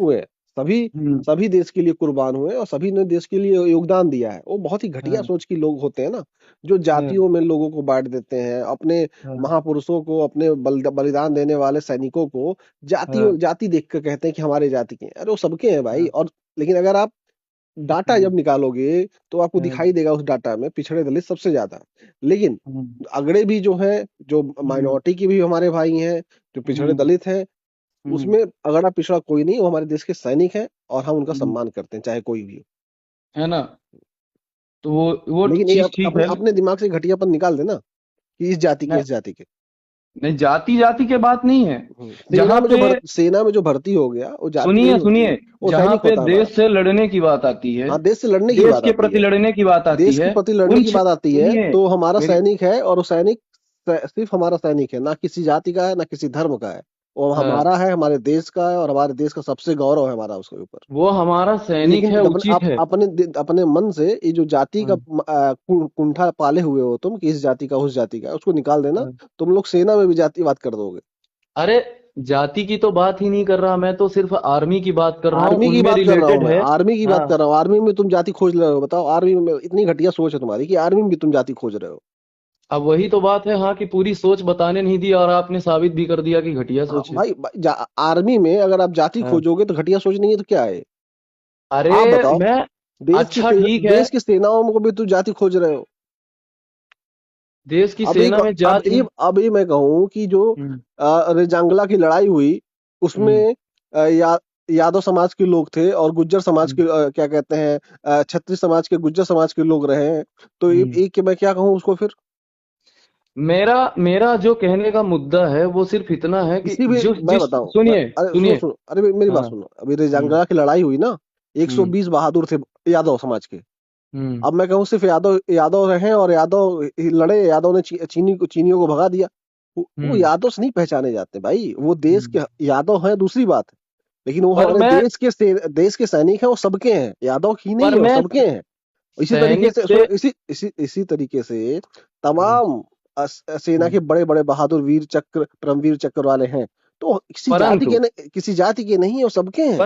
हुए हैं, सभी हम्म। सभी देश के लिए कुर्बान हुए और सभी ने देश के लिए योगदान दिया है। वो बहुत ही घटिया हाँ सोच के लोग होते हैं ना, जो हाँ जातियों में लोगों को बांट देते हैं, अपने हाँ महापुरुषों को, अपने बलिदान देने वाले सैनिकों को हाँ जाति देख कर कहते हैं कि हमारे जाति के हैं। अरे वो सबके हैं भाई। हाँ और लेकिन अगर आप डाटा जब हाँ निकालोगे तो आपको हाँ दिखाई देगा उस डाटा में पिछड़े दलित सबसे ज्यादा है। लेकिन हम्म अगड़े भी जो हैं, जो हम्म माइनॉरिटी के भी हमारे भाई हैं, जो पिछड़े हम्म दलित हैं, हम्म उसमें अगड़ा पिछड़ा कोई नहीं, वो हमारे देश के सैनिक हैं और हम उनका हम्म, सम्मान करते हैं, चाहे कोई भी हो। है ना। तो वो लेकिन ये चीज ठीक अपने है। अपने दिमाग से घटियापन निकाल देना कि इस जाति के, नहीं इस जाति के। नहीं, जाति जाति के बात नहीं है। जहां पे सेना में जो भर्ती हो गया वो जाति नहीं सुनिए होती है, सुनिए, वो जहां सैनिक पे होता है हमारा। देश से लड़ने की बात आती है, हाँ, देश से लड़ने की देश बात के आती प्रति है, लड़ने की बात आती देश के है, प्रति लड़ने उन की बात आती है, सुनिए तो हमारा मेरी। सैनिक है, और वो सैनिक सिर्फ हमारा सैनिक है, ना किसी जाति का है, ना किसी धर्म का है। वो हाँ, हमारा है, हमारे देश का है, और हमारे देश का सबसे गौरव है हमारा उसके ऊपर। वो हमारा सैनिक लेकिन है, उचित है। अपने मन से ये जो जाति का हाँ, कुंठा पाले हुए हो तुम कि इस जाति का, उस जाति का, उसको निकाल देना। हाँ। तुम लोग सेना में भी जातिवाद कर दोगे। अरे, जाति की तो बात ही नहीं कर रहा, मैं तो सिर्फ आर्मी की बात कर रहा हूँ, आर्मी की उनमें बात कर रहा हूँ रिलेटेड मैं, है। आर्मी की बात हाँ। कर रहा हूँ। आर्मी में तुम जाति खोज रहे हो? बताओ, आर्मी में इतनी घटिया सोच है तुम्हारी कि आर्मी में भी तुम जाति खोज रहे हो। अब वही तो बात है, हाँ, कि पूरी सोच बताने नहीं दी और आपने साबित भी कर दिया कि घटिया हाँ सोच है। भाई, आर्मी में अगर आप जाति हाँ। खोजोगे तो घटिया सोच नहीं है तो क्या है? अरे, आप बताओ, मैं अच्छा ठीक है, देश की सेनाओं में को भी तुम जाति खोज रहे हो। देश की अब एक सेना में अब जाति। ये अब ये मैं कहूँ कि जो हम्म रेजांगला की लड़ाई हुई, हम्म उसमें यादव समाज के लोग थे और गुज्जर समाज के, हम्म क्या कहते हैं, क्षत्रिय समाज के, गुज्जर समाज के लोग रहे हैं। तो हम्म। एक मैं क्या कहूँ उसको फिर। मेरा मेरा जो कहने का मुद्दा है वो सिर्फ इतना है कि किसी भी, जो मैं जिस बताऊं, सुनिए अरे सुनो सुनिए। सुनो, अरे मेरी बात हाँ। सुनो। अभी हम्म रेजांगला की लड़ाई हुई ना, हम्म 120 बहादुर थे यादव समाज के। हम्म अब मैं कहूँ सिर्फ यादव यादव रहे और यादव ही लड़े, यादव ने चीनियों को भगा दिया। वो हम्म यादव से नहीं पहचाने जाते भाई, वो देश हम्म। के यादव हैं, दूसरी बात है। लेकिन वो पर हमारे मैं देश के सैनिक हैं, वो सबके हैं, यादव की नहीं पर है, वो मैं सबके हैं। इसी तरीके सैनिक से से। सुनो, इसी तरीके से हम्म तमाम सेना हम्म। के बड़े बड़े बहादुर, वीर चक्र, परमवीर चक्र वाले हैं। तो परंतु किसी जाति के नहीं है, वो सबके हैं।